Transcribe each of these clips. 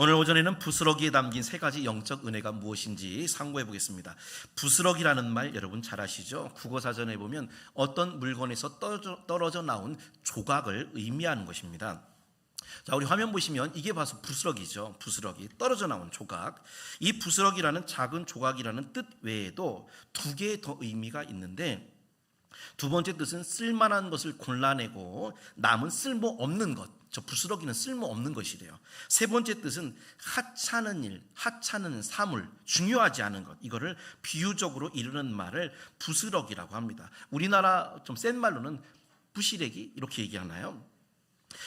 오늘 오전에는 부스러기에 담긴 세 가지 영적 은혜가 무엇인지 상고해 보겠습니다. 부스러기라는 말 여러분 잘 아시죠? 국어사전에 보면 어떤 물건에서 떨어져 나온 조각을 의미하는 것입니다. 자, 우리 화면 보시면 이게 바로 부스러기죠. 부스러기, 떨어져 나온 조각. 이 부스러기라는 작은 조각이라는 뜻 외에도 두 개의 더 의미가 있는데, 두 번째 뜻은 쓸만한 것을 골라내고 남은 쓸모없는 것, 저 부스러기는 쓸모없는 것이래요. 세 번째 뜻은 하찮은 일, 하찮은 사물, 중요하지 않은 것, 이거를 비유적으로 이르는 말을 부스러기라고 합니다. 우리나라 좀 센 말로는 부시래기 이렇게 얘기하나요?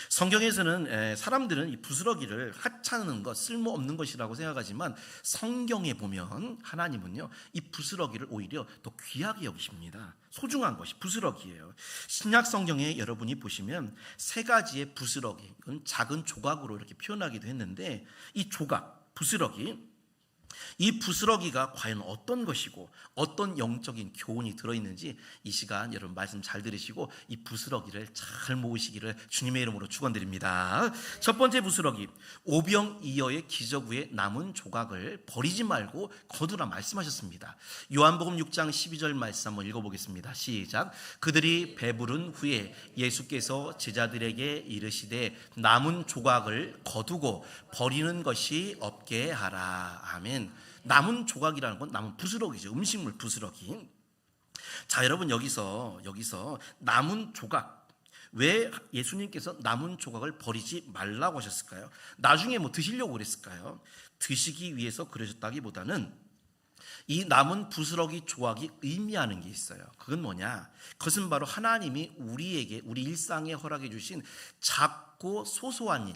성경에서는 사람들은 이 부스러기를 하찮은 것, 쓸모없는 것이라고 생각하지만 성경에 보면 하나님은요, 이 부스러기를 오히려 더 귀하게 여기십니다. 소중한 것이 부스러기예요. 신약 성경에 여러분이 보시면 세 가지의 부스러기, 이건 작은 조각으로 이렇게 표현하기도 했는데, 이 조각, 부스러기, 이 부스러기가 과연 어떤 것이고 어떤 영적인 교훈이 들어있는지 이 시간 여러분 말씀 잘 들으시고 이 부스러기를 잘 모으시기를 주님의 이름으로 축원드립니다. 첫 번째 부스러기, 오병이어의 기적 후에 남은 조각을 버리지 말고 거두라 말씀하셨습니다. 요한복음 6장 12절 말씀 한번 읽어보겠습니다. 시작. 그들이 배부른 후에 예수께서 제자들에게 이르시되 남은 조각을 거두고 버리는 것이 없게 하라. 아멘. 남은 조각이라는 건 남은 부스러기죠. 음식물 부스러기. 자, 여러분 여기서 남은 조각, 왜 예수님께서 남은 조각을 버리지 말라고 하셨을까요? 나중에 뭐 드시려고 그랬을까요? 드시기 위해서 그러셨다기보다는 이 남은 부스러기 조각이 의미하는 게 있어요. 그건 뭐냐? 그것은 바로 하나님이 우리에게 우리 일상에 허락해 주신 작고 소소한 일,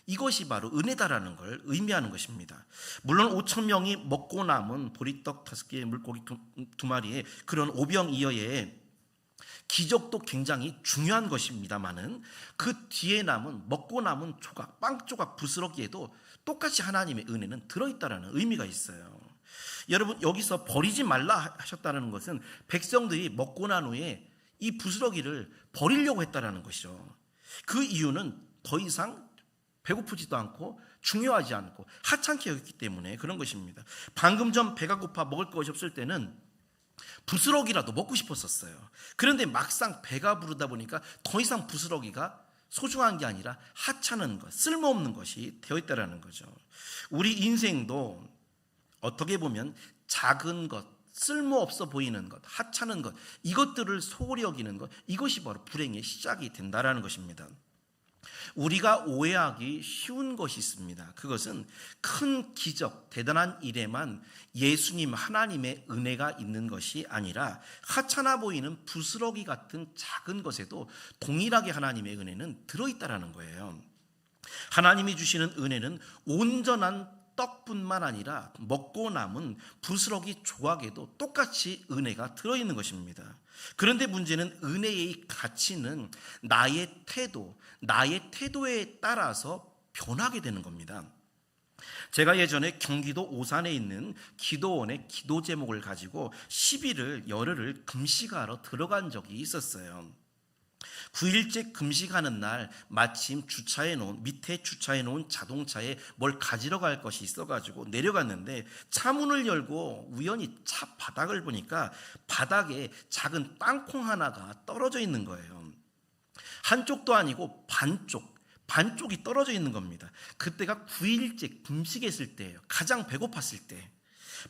이것이 바로 은혜다라는 걸 의미하는 것입니다. 물론 5천 명이 먹고 남은 보리떡 5개의 물고기 2마리에 그런 오병이어의 기적도 굉장히 중요한 것입니다만은 그 뒤에 남은 먹고 남은 조각, 빵 조각 부스러기에도 똑같이 하나님의 은혜는 들어있다라는 의미가 있어요. 여러분 여기서 버리지 말라 하셨다는 것은 백성들이 먹고 난 후에 이 부스러기를 버리려고 했다라는 것이죠. 그 이유는 더 이상 배고프지도 않고 중요하지 않고 하찮게 여겼기 때문에 그런 것입니다. 방금 전 배가 고파 먹을 것이 없을 때는 부스러기라도 먹고 싶었었어요. 그런데 막상 배가 부르다 보니까 더 이상 부스러기가 소중한 게 아니라 하찮은 것, 쓸모없는 것이 되어 있다는 거죠. 우리 인생도 어떻게 보면 작은 것, 쓸모없어 보이는 것, 하찮은 것, 이것들을 소홀히 여기는 것, 이것이 바로 불행의 시작이 된다는 것입니다. 우리가 오해하기 쉬운 것이 있습니다. 그것은 큰 기적, 대단한 일에만 예수님 하나님의 은혜가 있는 것이 아니라 하찮아 보이는 부스러기 같은 작은 것에도 동일하게 하나님의 은혜는 들어있다는 거예요. 하나님이 주시는 은혜는 온전한 떡뿐만 아니라 먹고 남은 부스러기 조각에도 똑같이 은혜가 들어있는 것입니다. 그런데 문제는 은혜의 가치는 나의 태도에 따라서 변하게 되는 겁니다. 제가 예전에 경기도 오산에 있는 기도원의 기도 제목을 가지고 10일을 열흘을 금식하러 들어간 적이 있었어요. 9일째 금식하는 날 마침 밑에 주차해 놓은 자동차에 뭘 가지러 갈 것이 있어가지고 내려갔는데 차문을 열고 우연히 차 바닥을 보니까 바닥에 작은 땅콩 하나가 떨어져 있는 거예요. 한쪽도 아니고 반쪽이 떨어져 있는 겁니다. 그때가 9일째 금식했을 때예요. 가장 배고팠을 때.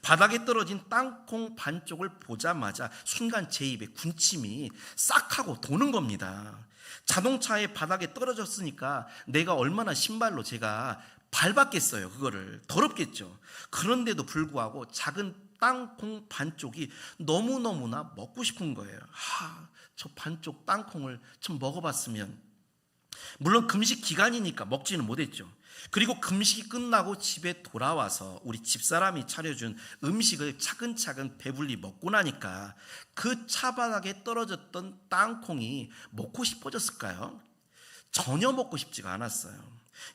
바닥에 떨어진 땅콩 반쪽을 보자마자 순간 제 입에 군침이 싹 하고 도는 겁니다. 자동차의 바닥에 떨어졌으니까 내가 얼마나 신발로 제가 밟았겠어요. 그거를 더럽겠죠. 그런데도 불구하고 작은 땅콩 반쪽이 너무너무나 먹고 싶은 거예요. 저 반쪽 땅콩을 좀 먹어봤으면. 물론 금식 기간이니까 먹지는 못했죠. 그리고 금식이 끝나고 집에 돌아와서 우리 집사람이 차려준 음식을 차근차근 배불리 먹고 나니까 그 차바닥에 떨어졌던 땅콩이 먹고 싶어졌을까요? 전혀 먹고 싶지가 않았어요.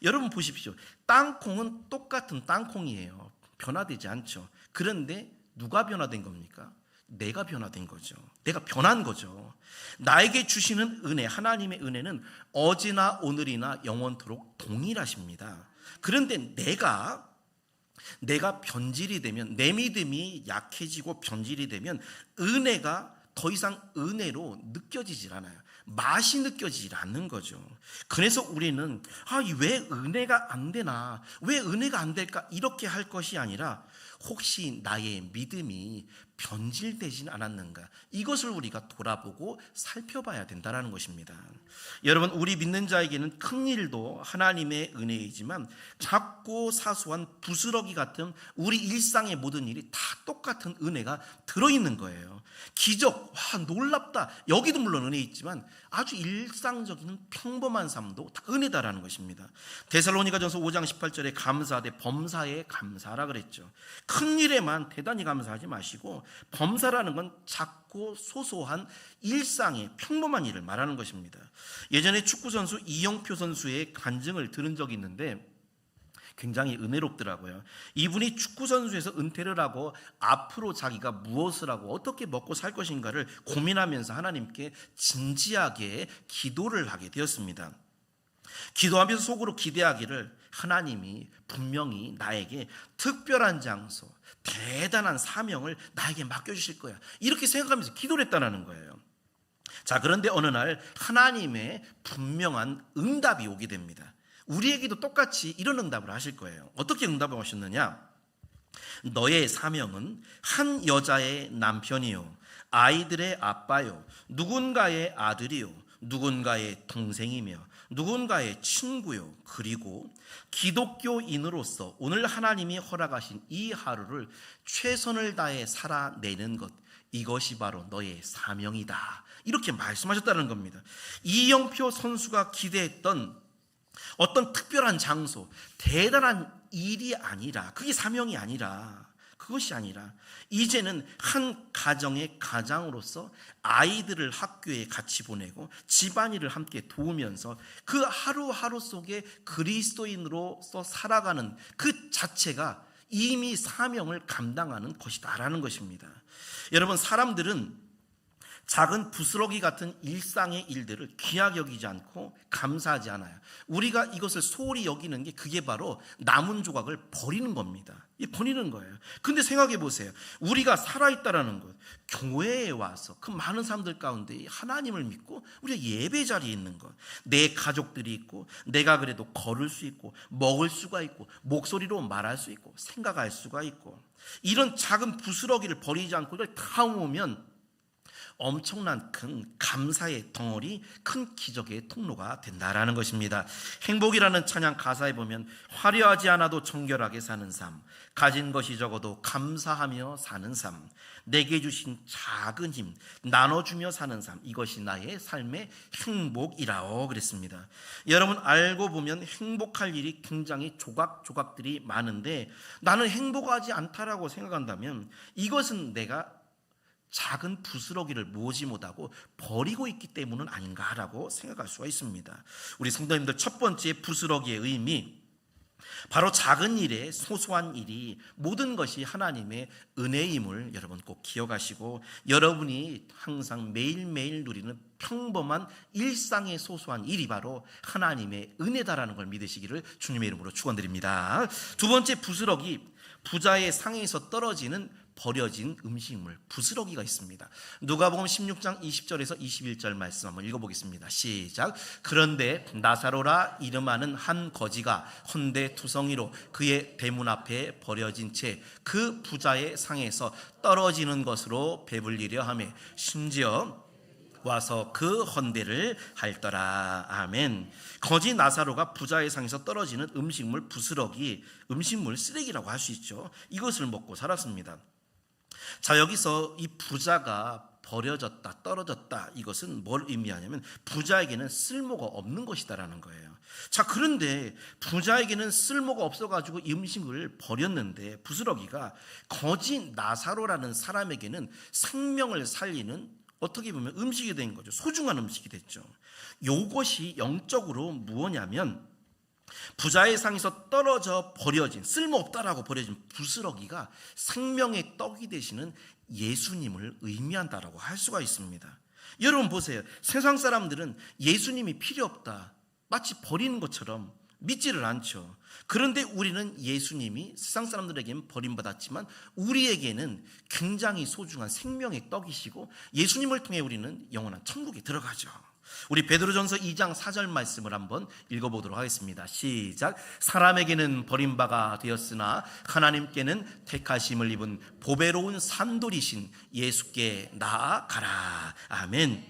여러분 보십시오. 땅콩은 똑같은 땅콩이에요. 변화되지 않죠. 그런데 누가 변화된 겁니까? 내가 변화된 거죠. 내가 변한 거죠. 나에게 주시는 은혜, 하나님의 은혜는 어제나 오늘이나 영원토록 동일하십니다. 그런데 내가 변질이 되면, 내 믿음이 약해지고 변질이 되면 은혜가 더 이상 은혜로 느껴지질 않아요. 맛이 느껴지질 않는 거죠. 그래서 우리는 왜 은혜가 안 되나, 왜 은혜가 안 될까, 이렇게 할 것이 아니라 혹시 나의 믿음이 변질되진 않았는가, 이것을 우리가 돌아보고 살펴봐야 된다는 것입니다. 여러분, 우리 믿는 자에게는 큰 일도 하나님의 은혜이지만 작고 사소한 부스러기 같은 우리 일상의 모든 일이 다 똑같은 은혜가 들어있는 거예요. 기적, 놀랍다, 여기도 물론 은혜 있지만 아주 일상적인 평범한 삶도 다 은혜다라는 것입니다. 데살로니가전서 5장 18절에 감사하되 범사에 감사하라 그랬죠. 큰 일에만 대단히 감사하지 마시고, 범사라는 건 작고 소소한 일상의 평범한 일을 말하는 것입니다. 예전에 축구선수 이영표 선수의 간증을 들은 적이 있는데 굉장히 은혜롭더라고요. 이분이 축구선수에서 은퇴를 하고 앞으로 자기가 무엇을 하고 어떻게 먹고 살 것인가를 고민하면서 하나님께 진지하게 기도를 하게 되었습니다. 기도하면서 속으로 기대하기를, 하나님이 분명히 나에게 특별한 장소, 대단한 사명을 나에게 맡겨주실 거야, 이렇게 생각하면서 기도를 했다는 거예요. 자, 그런데 어느 날 하나님의 분명한 응답이 오게 됩니다. 우리에게도 똑같이 이런 응답을 하실 거예요. 어떻게 응답을 하셨느냐? 너의 사명은 한 여자의 남편이요, 아이들의 아빠요, 누군가의 아들이요, 누군가의 동생이며 누군가의 친구요, 그리고 기독교인으로서 오늘 하나님이 허락하신 이 하루를 최선을 다해 살아내는 것, 이것이 바로 너의 사명이다, 이렇게 말씀하셨다는 겁니다. 이영표 선수가 기대했던 어떤 특별한 장소, 대단한 일이 아니라, 그게 사명이 아니라, 그것이 아니라 이제는 한 가정의 가장으로서 아이들을 학교에 같이 보내고 집안일을 함께 도우면서 그 하루하루 속에 그리스도인으로서 살아가는 그 자체가 이미 사명을 감당하는 것이다라는 것입니다. 여러분, 사람들은 작은 부스러기 같은 일상의 일들을 귀하게 여기지 않고 감사하지 않아요. 우리가 이것을 소홀히 여기는 게, 그게 바로 남은 조각을 버리는 겁니다. 버리는 거예요. 근데 생각해 보세요. 우리가 살아있다라는 것, 교회에 와서 그 많은 사람들 가운데 하나님을 믿고 우리가 예배 자리에 있는 것, 내 가족들이 있고, 내가 그래도 걸을 수 있고, 먹을 수가 있고, 목소리로 말할 수 있고, 생각할 수가 있고, 이런 작은 부스러기를 버리지 않고 이걸 다 모으면 엄청난 큰 감사의 덩어리, 큰 기적의 통로가 된다라는 것입니다. 행복이라는 찬양 가사에 보면 화려하지 않아도 정결하게 사는 삶, 가진 것이 적어도 감사하며 사는 삶, 내게 주신 작은 힘 나눠주며 사는 삶, 이것이 나의 삶의 행복이라고 그랬습니다. 여러분, 알고 보면 행복할 일이 굉장히 조각조각들이 많은데 나는 행복하지 않다라고 생각한다면 이것은 내가 작은 부스러기를 모으지 못하고 버리고 있기 때문은 아닌가라고 생각할 수가 있습니다. 우리 성도님들, 첫 번째 부스러기의 의미, 바로 작은 일에, 소소한 일이 모든 것이 하나님의 은혜임을 여러분 꼭 기억하시고, 여러분이 항상 매일매일 누리는 평범한 일상의 소소한 일이 바로 하나님의 은혜다라는 걸 믿으시기를 주님의 이름으로 축원드립니다. 두 번째 부스러기, 부자의 상에서 떨어지는 버려진 음식물, 부스러기가 있습니다. 누가복음 16장 20절에서 21절 말씀 한번 읽어보겠습니다. 시작. 그런데 나사로라 이름하는 한 거지가 헌데투성이로 그의 대문 앞에 버려진 채 그 부자의 상에서 떨어지는 것으로 배불리려 하며 심지어 와서 그 헌대를 할더라. 아멘. 거지 나사로가 부자의 상에서 떨어지는 음식물, 부스러기, 음식물 쓰레기라고 할 수 있죠. 이것을 먹고 살았습니다. 자, 여기서 이 부자가 버려졌다, 떨어졌다, 이것은 뭘 의미하냐면 부자에게는 쓸모가 없는 것이다라는 거예요. 자, 그런데 부자에게는 쓸모가 없어가지고 이 음식을 버렸는데 부스러기가 거지 나사로라는 사람에게는 생명을 살리는, 어떻게 보면 음식이 된 거죠. 소중한 음식이 됐죠. 이것이 영적으로 무엇냐면 부자의 상에서 떨어져 버려진, 쓸모없다라고 버려진 부스러기가 생명의 떡이 되시는 예수님을 의미한다라고 할 수가 있습니다. 여러분 보세요. 세상 사람들은 예수님이 필요 없다, 마치 버리는 것처럼 믿지를 않죠. 그런데 우리는 예수님이 세상 사람들에게는 버림받았지만 우리에게는 굉장히 소중한 생명의 떡이시고 예수님을 통해 우리는 영원한 천국에 들어가죠. 우리 베드로전서 2장 4절 말씀을 한번 읽어보도록 하겠습니다. 시작. 사람에게는 버림바가 되었으나 하나님께는 택하심을 입은 보배로운 산돌이신 예수께 나아가라. 아멘.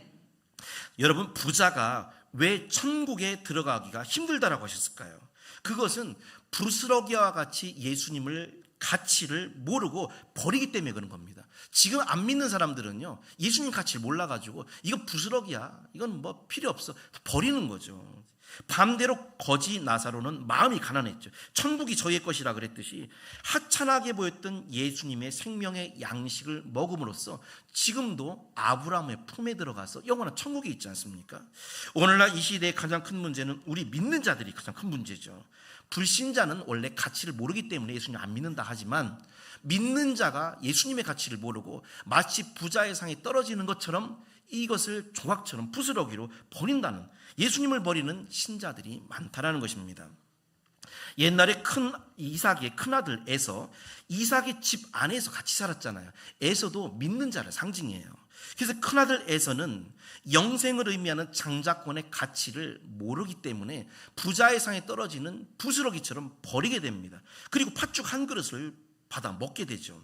여러분, 부자가 왜 천국에 들어가기가 힘들다라고 하셨을까요? 그것은 부스러기와 같이 예수님을 가치를 모르고 버리기 때문에 그런 겁니다. 지금 안 믿는 사람들은요, 예수님 가치를 몰라가지고 이건 부스러기야, 이건 뭐 필요 없어, 버리는 거죠. 반대로 거지 나사로는 마음이 가난했죠. 천국이 저의 것이라 그랬듯이 하찮게 보였던 예수님의 생명의 양식을 먹음으로써 지금도 아브라함의 품에 들어가서 영원한 천국에 있지 않습니까? 오늘날 이 시대의 가장 큰 문제는 우리 믿는 자들이 가장 큰 문제죠. 불신자는 원래 가치를 모르기 때문에 예수님 안 믿는다 하지만 믿는 자가 예수님의 가치를 모르고 마치 부자의 상에 떨어지는 것처럼 이것을 조각처럼 부스러기로 버린다는, 예수님을 버리는 신자들이 많다라는 것입니다. 옛날에 이삭의 큰아들 에서, 이삭의 집 안에서 같이 살았잖아요. 에서도 믿는 자를 상징해요. 그래서 큰아들 에서는 영생을 의미하는 장자권의 가치를 모르기 때문에 부자의 상에 떨어지는 부스러기처럼 버리게 됩니다. 그리고 팥죽 한 그릇을 받아 먹게 되죠.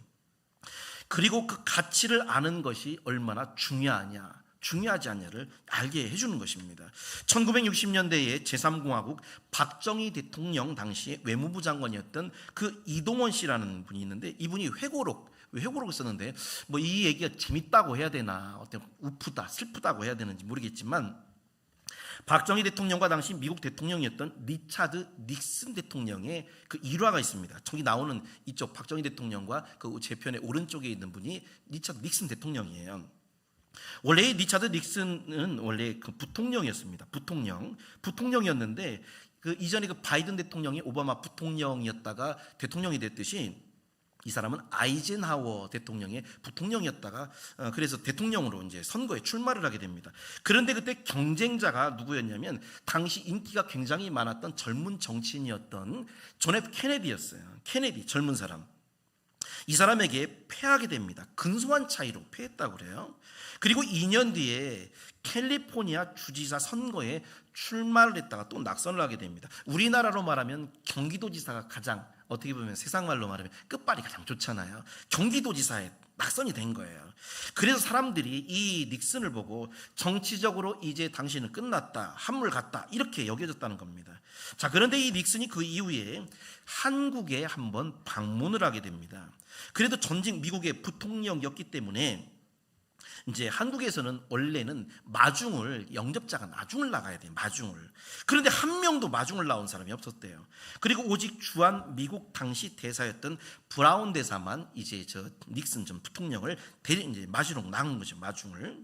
그리고 그 가치를 아는 것이 얼마나 중요하지 않냐를 알게 해주는 것입니다. 1960년대에 제3공화국 박정희 대통령 당시에 외무부 장관이었던 그 이동원 씨라는 분이 있는데, 이분이 회고록을 썼는데 뭐 이 얘기가 재밌다고 해야 되나, 어떤 우프다 슬프다고 해야 되는지 모르겠지만, 박정희 대통령과 당시 미국 대통령이었던 리차드 닉슨 대통령의 그 일화가 있습니다. 저기 나오는 이쪽 박정희 대통령과 그 제 편의 오른쪽에 있는 분이 리차드 닉슨 대통령이에요. 원래 리차드 닉슨은 원래 그 부통령이었습니다. 부통령이었는데 그 이전에 그 바이든 대통령이 오바마 부통령이었다가 대통령이 됐듯이 이 사람은 아이젠하워 대통령의 부통령이었다가 그래서 대통령으로 이제 선거에 출마를 하게 됩니다. 그런데 그때 경쟁자가 누구였냐면 당시 인기가 굉장히 많았던 젊은 정치인이었던 존 F 케네디였어요. 케네디, 젊은 사람. 이 사람에게 패하게 됩니다. 근소한 차이로 패했다고 그래요. 그리고 2년 뒤에 캘리포니아 주지사 선거에 출마를 했다가 또 낙선을 하게 됩니다. 우리나라로 말하면 경기도지사가 가장, 어떻게 보면 세상 말로 말하면 끝발이 가장 좋잖아요. 경기도지사에 낙선이 된 거예요. 그래서 사람들이 이 닉슨을 보고 정치적으로 이제 당신은 끝났다, 한물 갔다, 이렇게 여겨졌다는 겁니다. 자, 그런데 이 닉슨이 그 이후에 한국에 한번 방문을 하게 됩니다. 그래도 전직 미국의 부통령이었기 때문에 이제 한국에서는 원래는 영접자가 마중을 나가야 돼요. 마중을. 그런데 한 명도 마중을 나온 사람이 없었대요. 그리고 오직 주한 미국 당시 대사였던 브라운 대사만 이제 저 닉슨 전 부통령을 이제 마주로 나간 거죠. 마중을.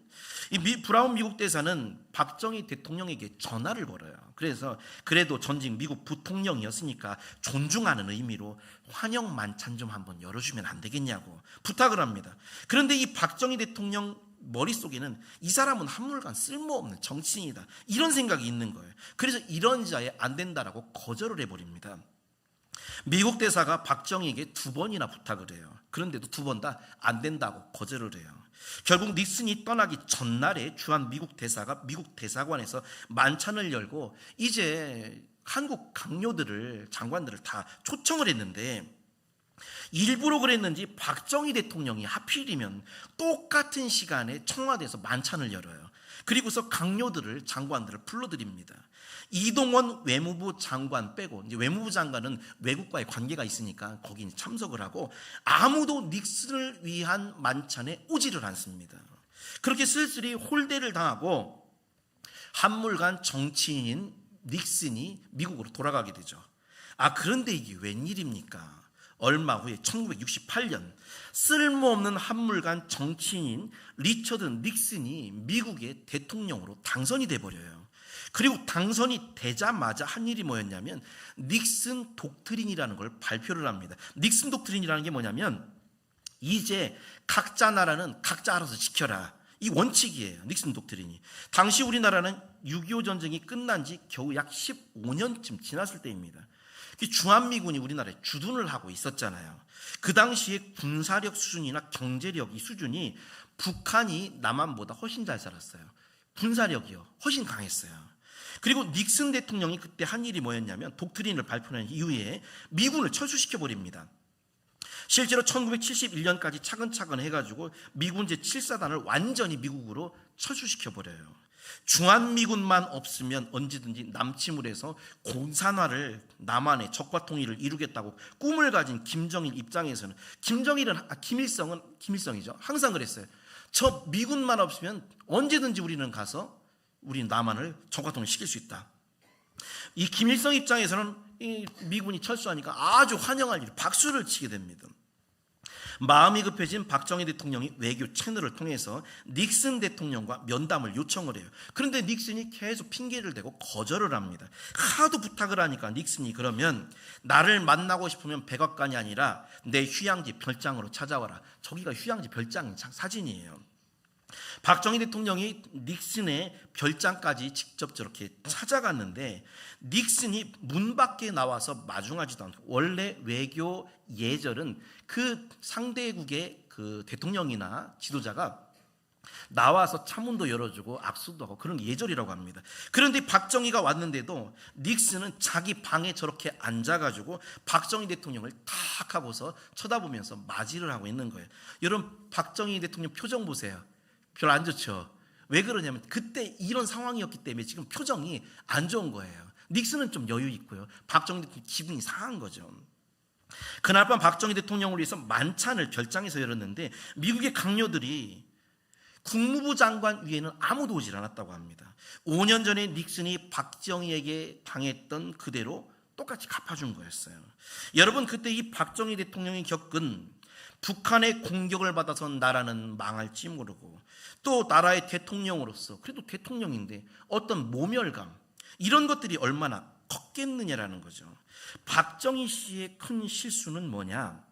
이 브라운 미국 대사는 박정희 대통령에게 전화를 걸어요. 그래서 그래도 전직 미국 부통령이었으니까 존중하는 의미로 환영 만찬 좀 한번 열어주면 안 되겠냐고 부탁을 합니다. 그런데 이 박정희 대통령 머릿속에는 이 사람은 한물간 쓸모없는 정치인이다, 이런 생각이 있는 거예요. 그래서 이런 자에 안 된다라고 거절을 해버립니다. 미국 대사가 박정희에게 2번이나 부탁을 해요. 그런데도 2번 다 안 된다고 거절을 해요. 결국 닉슨이 떠나기 전날에 주한 미국 대사가 미국 대사관에서 만찬을 열고 이제 한국 장관들을 다 초청을 했는데, 일부러 그랬는지 박정희 대통령이 하필이면 똑같은 시간에 청와대에서 만찬을 열어요. 그리고서 장관들을 불러드립니다. 이동원 외무부 장관 빼고, 이제 외무부 장관은 외국과의 관계가 있으니까 거기 참석을 하고 아무도 닉슨을 위한 만찬에 오지를 않습니다. 그렇게 쓸쓸히 홀대를 당하고 한물간 정치인인 닉슨이 미국으로 돌아가게 되죠. 그런데 이게 웬일입니까? 얼마 후에 1968년 쓸모없는 한물간 정치인인 리처드 닉슨이 미국의 대통령으로 당선이 돼버려요. 그리고 당선이 되자마자 한 일이 뭐였냐면 닉슨 독트린이라는 걸 발표를 합니다. 닉슨 독트린이라는 게 뭐냐면 이제 각자 나라는 각자 알아서 지켜라, 이 원칙이에요. 닉슨 독트린이. 당시 우리나라는 6.25 전쟁이 끝난 지 겨우 약 15년쯤 지났을 때입니다. 주한미군이 우리나라에 주둔을 하고 있었잖아요. 그 당시에 군사력 수준이나 경제력 이 수준이 북한이 남한보다 훨씬 잘 살았어요. 군사력이요, 훨씬 강했어요. 그리고 닉슨 대통령이 그때 한 일이 뭐였냐면 독트린을 발표한 이후에 미군을 철수시켜 버립니다. 실제로 1971년까지 차근차근 해가지고 미군 제7사단을 완전히 미국으로 철수시켜 버려요. 중한미군만 없으면 언제든지 남침을 해서 공산화를, 남한의 적과 통일을 이루겠다고 꿈을 가진 김정일 입장에서는, 김일성이죠, 항상 그랬어요. 저 미군만 없으면 언제든지 우리는 가서 우리 남한을 적과 통일 시킬 수 있다. 이 김일성 입장에서는 이 미군이 철수하니까 아주 환영할 일, 박수를 치게 됩니다. 마음이 급해진 박정희 대통령이 외교 채널을 통해서 닉슨 대통령과 면담을 요청을 해요. 그런데 닉슨이 계속 핑계를 대고 거절을 합니다. 하도 부탁을 하니까 닉슨이 그러면 나를 만나고 싶으면 백악관이 아니라 내 휴양지 별장으로 찾아와라. 저기가 휴양지 별장 사진이에요. 박정희 대통령이 닉슨의 별장까지 직접 저렇게 찾아갔는데 닉슨이 문 밖에 나와서 마중하지도 않고, 원래 외교 예절은 그 상대국의 그 대통령이나 지도자가 나와서 차문도 열어주고 악수도 하고 그런 예절이라고 합니다. 그런데 박정희가 왔는데도 닉슨은 자기 방에 저렇게 앉아가지고 박정희 대통령을 탁 하고서 쳐다보면서 맞이를 하고 있는 거예요. 여러분, 박정희 대통령 표정 보세요. 별로 안 좋죠. 왜 그러냐면 그때 이런 상황이었기 때문에 지금 표정이 안 좋은 거예요. 닉슨은 좀 여유 있고요, 박정희 대통령 기분이 상한 거죠. 그날 밤 박정희 대통령을 위해서 만찬을 별장에서 열었는데 미국의 강요들이 국무부 장관 위에는 아무도 오질 않았다고 합니다. 5년 전에 닉슨이 박정희에게 당했던 그대로 똑같이 갚아준 거였어요. 여러분, 그때 이 박정희 대통령이 겪은 북한의 공격을 받아서 나라는 망할지 모르고, 또 나라의 대통령으로서, 그래도 대통령인데 어떤 모멸감, 이런 것들이 얼마나 컸겠느냐라는 거죠. 박정희 씨의 큰 실수는 뭐냐?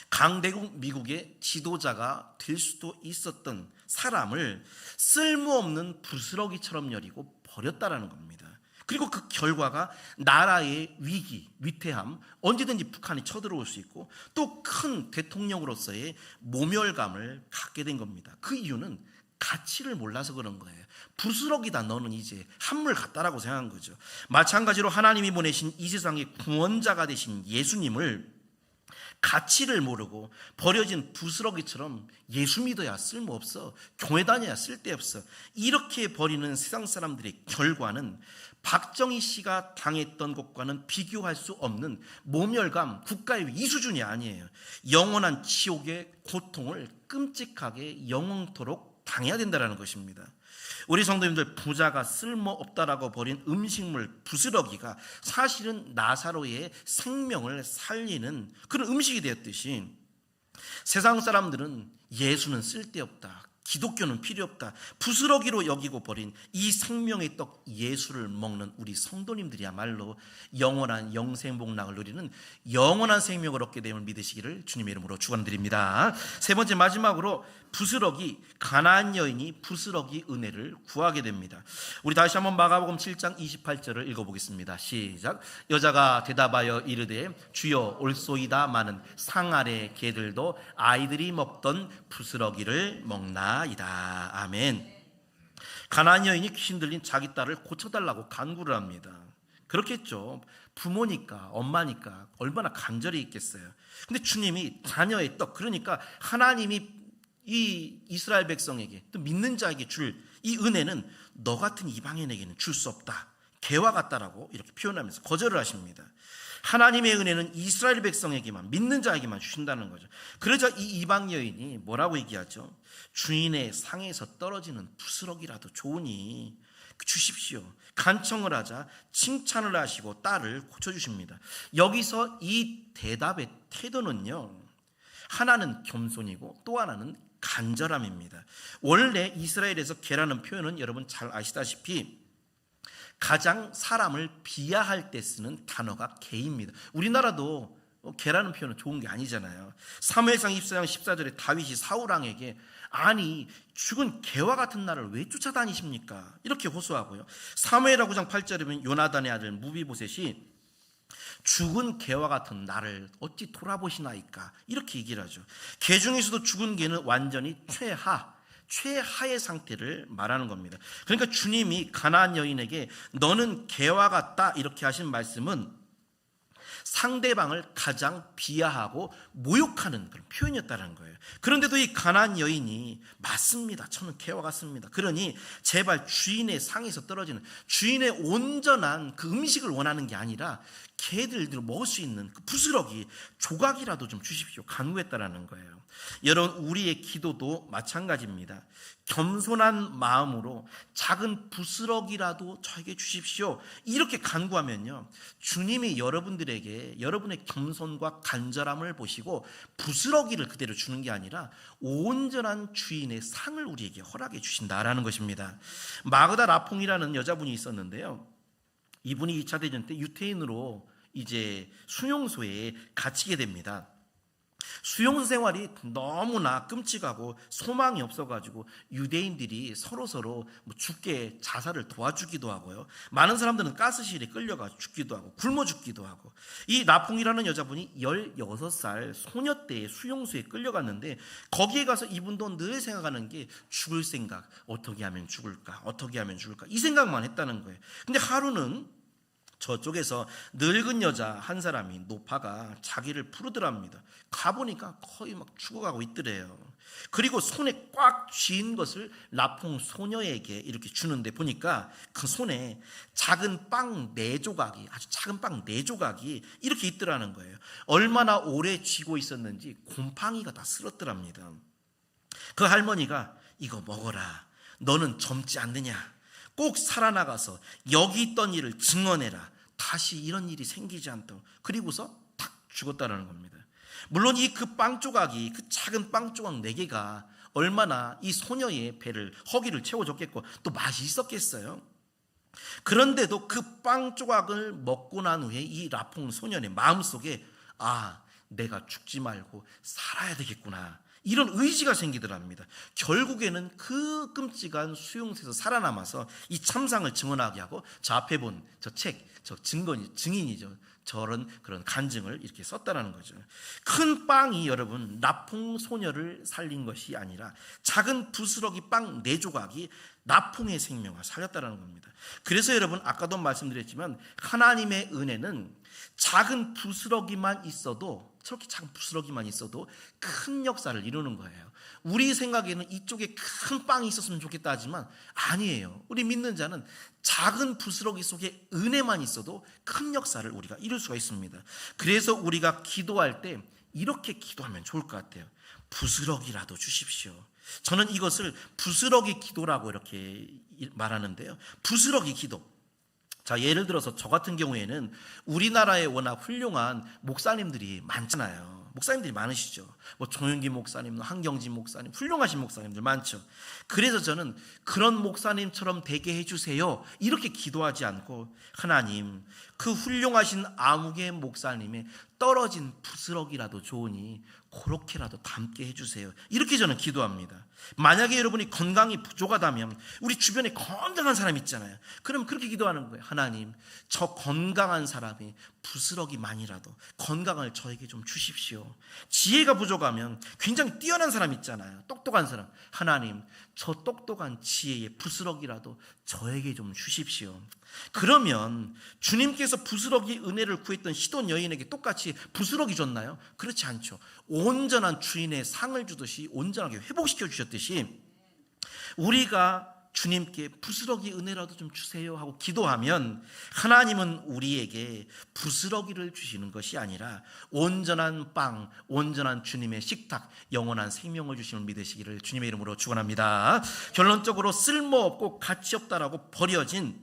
강대국 미국의 지도자가 될 수도 있었던 사람을 쓸모없는 부스러기처럼 여리고 버렸다라는 겁니다. 그리고 그 결과가 나라의 위기, 위태함, 언제든지 북한이 쳐들어올 수 있고 또 큰 대통령으로서의 모멸감을 갖게 된 겁니다. 그 이유는 가치를 몰라서 그런 거예요. 부스러기다, 너는 이제 한물 같다라고 생각한 거죠. 마찬가지로 하나님이 보내신 이 세상의 구원자가 되신 예수님을 가치를 모르고 버려진 부스러기처럼 예수 믿어야 쓸모없어, 교회 다녀야 쓸데없어, 이렇게 버리는 세상 사람들의 결과는 박정희 씨가 당했던 것과는 비교할 수 없는 모멸감, 국가의 이 수준이 아니에요. 영원한 지옥의 고통을 끔찍하게 영원토록 당해야 된다는 것입니다. 우리 성도님들, 부자가 쓸모없다라고 버린 음식물 부스러기가 사실은 나사로의 생명을 살리는 그런 음식이 되었듯이, 세상 사람들은 예수는 쓸데없다, 기독교는 필요 없다, 부스러기로 여기고 버린 이 생명의 떡 예수를 먹는 우리 성도님들이야말로 영원한 영생복락을 누리는 영원한 생명을 얻게 됨을 믿으시기를 주님의 이름으로 축원드립니다. 세 번째, 마지막으로 부스러기, 가나안 여인이 부스러기 은혜를 구하게 됩니다. 우리 다시 한번 마가복음 7장 28절을 읽어보겠습니다. 시작. 여자가 대답하여 이르되 주여 올소이다마는 상 아래 개들도 아이들이 먹던 부스러기를 먹나이다. 아멘. 가나안 여인이 귀신 들린 자기 딸을 고쳐달라고 간구를 합니다. 그렇겠죠. 부모니까, 엄마니까 얼마나 간절히 있겠어요. 근데 주님이 자녀의 떡, 그러니까 하나님이 이 이스라엘 백성에게, 또 믿는 자에게 줄 이 은혜는 너 같은 이방인에게는 줄 수 없다, 개와 같다라고 이렇게 표현하면서 거절을 하십니다. 하나님의 은혜는 이스라엘 백성에게만, 믿는 자에게만 주신다는 거죠. 그러자 이 이방 여인이 뭐라고 얘기하죠? 주인의 상에서 떨어지는 부스러기라도 좋으니 주십시오. 간청을 하자 칭찬을 하시고 딸을 고쳐주십니다. 여기서 이 대답의 태도는요, 하나는 겸손이고 또 하나는 간절함입니다. 원래 이스라엘에서 개라는 표현은 여러분 잘 아시다시피 가장 사람을 비하할 때 쓰는 단어가 개입니다. 우리나라도 개라는 표현은 좋은 게 아니잖아요. 사무엘상 24장 14절에 다윗이 사울왕에게 아니 죽은 개와 같은 나를 왜 쫓아다니십니까? 이렇게 호소하고요. 사무엘하 9장 8절에 보면 요나단의 아들 무비보셋이 죽은 개와 같은 나를 어찌 돌아보시나이까, 이렇게 얘기를 하죠. 개 중에서도 죽은 개는 완전히 최하의 상태를 말하는 겁니다. 그러니까 주님이 가나안 여인에게 너는 개와 같다 이렇게 하신 말씀은 상대방을 가장 비하하고 모욕하는 그런 표현이었다는 거예요. 그런데도 이 가나안 여인이 맞습니다, 저는 개와 같습니다, 그러니 제발 주인의 상에서 떨어지는, 주인의 온전한 그 음식을 원하는 게 아니라 개들도 먹을 수 있는 그 부스러기 조각이라도 좀 주십시오, 간구했다라는 거예요. 여러분, 우리의 기도도 마찬가지입니다. 겸손한 마음으로 작은 부스러기라도 저에게 주십시오, 이렇게 간구하면요, 주님이 여러분들에게 여러분의 겸손과 간절함을 보시고 부스러기를 그대로 주는 게 아니라 온전한 주인의 상을 우리에게 허락해 주신다라는 것입니다. 마그다 라퐁이라는 여자분이 있었는데요, 이분이 2차 대전 때 유태인으로 이제 수용소에 갇히게 됩니다. 수용소 생활이 너무나 끔찍하고 소망이 없어가지고 유대인들이 서로 죽게 자살을 도와주기도 하고요, 많은 사람들은 가스실에 끌려가 죽기도 하고 굶어 죽기도 하고, 이 라퐁이라는 여자분이 16살 소녀 때 수용소에 끌려갔는데 거기에 가서 이분도 늘 생각하는 게 죽을 생각, 어떻게 하면 죽을까, 어떻게 하면 죽을까, 이 생각만 했다는 거예요. 근데 하루는 저쪽에서 늙은 여자 한 사람이, 노파가 자기를 부르더랍니다. 가보니까 거의 막 죽어가고 있더래요. 그리고 손에 꽉 쥐인 것을 라퐁 소녀에게 이렇게 주는데 보니까 그 손에 작은 빵 4조각이, 아주 작은 빵 4조각이 이렇게 있더라는 거예요. 얼마나 오래 쥐고 있었는지 곰팡이가 다 쓸었더랍니다. 그 할머니가 이거 먹어라, 너는 젊지 않느냐, 꼭 살아나가서 여기 있던 일을 증언해라, 다시 이런 일이 생기지 않도록, 그리고서 탁 죽었다는 겁니다. 물론 이 그 빵 조각이, 그 작은 빵 조각 4개가 얼마나 이 소녀의 배를, 허기를 채워줬겠고 또 맛이 있었겠어요. 그런데도 그 빵 조각을 먹고 난 후에 이 라퐁 소년의 마음속에 내가 죽지 말고 살아야 되겠구나, 이런 의지가 생기더랍니다. 결국에는 그 끔찍한 수용소에서 살아남아서 이 참상을 증언하게 하고 저 앞에 본 저 책, 저 증인이죠, 저런 그런 간증을 이렇게 썼다라는 거죠. 큰 빵이 여러분 라퐁 소녀를 살린 것이 아니라 작은 부스러기 빵 4조각이 라퐁의 생명을 살렸다라는 겁니다. 그래서 여러분, 아까도 말씀드렸지만 하나님의 은혜는 작은 부스러기만 있어도, 저렇게 작은 부스러기만 있어도 큰 역사를 이루는 거예요. 우리 생각에는 이쪽에 큰 빵이 있었으면 좋겠다 하지만 아니에요. 우리 믿는 자는 작은 부스러기 속에 은혜만 있어도 큰 역사를 우리가 이룰 수가 있습니다. 그래서 우리가 기도할 때 이렇게 기도하면 좋을 것 같아요. 부스러기라도 주십시오. 저는 이것을 부스러기 기도라고 이렇게 말하는데요, 부스러기 기도. 자, 예를 들어서 저 같은 경우에는 우리나라에 워낙 훌륭한 목사님들이 많잖아요. 목사님들이 많으시죠. 조영기 목사님, 한경진 목사님, 훌륭하신 목사님들 많죠. 그래서 저는 그런 목사님처럼 되게 해주세요, 이렇게 기도하지 않고, 하나님, 그 훌륭하신 아무개 목사님의 떨어진 부스러기라도 좋으니 그렇게라도 담게 해주세요, 이렇게 저는 기도합니다. 만약에 여러분이 건강이 부족하다면, 우리 주변에 건강한 사람 있잖아요. 그럼 그렇게 기도하는 거예요. 하나님, 저 건강한 사람이 부스러기만이라도 건강을 저에게 좀 주십시오. 지혜가 부족하면 굉장히 뛰어난 사람 있잖아요, 똑똑한 사람. 하나님, 저 똑똑한 지혜의 부스러기라도 저에게 좀 주십시오. 그러면 주님께서 부스러기 은혜를 구했던 시돈 여인에게 똑같이 부스러기 줬나요? 그렇지 않죠. 온전한 주인의 상을 주듯이 온전하게 회복시켜 주셨듯이 우리가 주님께 부스러기 은혜라도 좀 주세요 하고 기도하면 하나님은 우리에게 부스러기를 주시는 것이 아니라 온전한 빵, 온전한 주님의 식탁, 영원한 생명을 주시는 믿으시기를 주님의 이름으로 축원합니다. 결론적으로 쓸모없고 가치 없다라고 버려진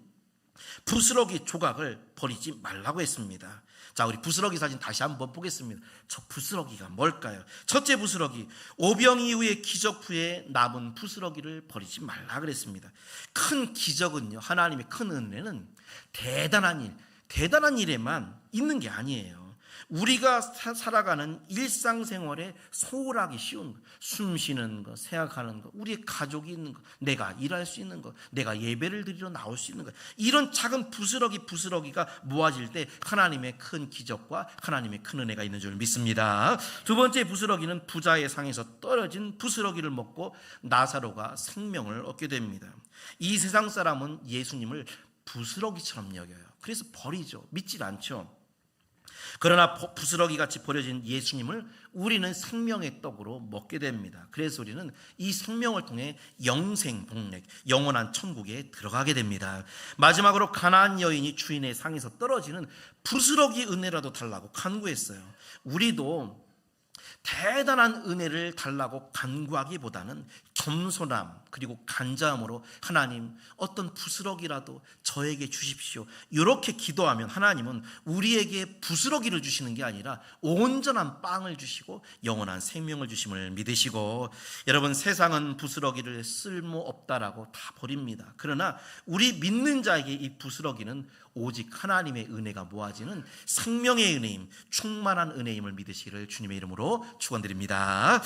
부스러기 조각을 버리지 말라고 했습니다. 자, 우리 부스러기 사진 다시 한번 보겠습니다. 저 부스러기가 뭘까요? 첫째 부스러기, 오병 이후의 기적 후에 남은 부스러기를 버리지 말라 그랬습니다. 큰 기적은요, 하나님의 큰 은혜는 대단한 일에만 있는 게 아니에요. 우리가 살아가는 일상생활에 소홀하기 쉬운 것, 숨 쉬는 것, 생각하는 것, 우리의 가족이 있는 것, 내가 일할 수 있는 것, 내가 예배를 드리러 나올 수 있는 것, 이런 작은 부스러기가 모아질 때 하나님의 큰 기적과 하나님의 큰 은혜가 있는 줄 믿습니다. 두 번째 부스러기는 부자의 상에서 떨어진 부스러기를 먹고 나사로가 생명을 얻게 됩니다. 이 세상 사람은 예수님을 부스러기처럼 여겨요. 그래서 버리죠. 믿질 않죠. 그러나 부스러기같이 버려진 예수님을 우리는 생명의 떡으로 먹게 됩니다. 그래서 우리는 이 생명을 통해 영생 복leg, 영원한 천국에 들어가게 됩니다. 마지막으로 가나안 여인이 주인의 상에서 떨어지는 부스러기 은혜라도 달라고 간구했어요. 우리도 대단한 은혜를 달라고 간구하기보다는 겸손함 그리고 간자함으로 하나님 어떤 부스러기라도 저에게 주십시오, 이렇게 기도하면 하나님은 우리에게 부스러기를 주시는 게 아니라 온전한 빵을 주시고 영원한 생명을 주심을 믿으시고, 여러분 세상은 부스러기를 쓸모없다라고 다 버립니다. 그러나 우리 믿는 자에게 이 부스러기는 오직 하나님의 은혜가 모아지는 생명의 은혜임, 충만한 은혜임을 믿으시기를 주님의 이름으로 축원드립니다.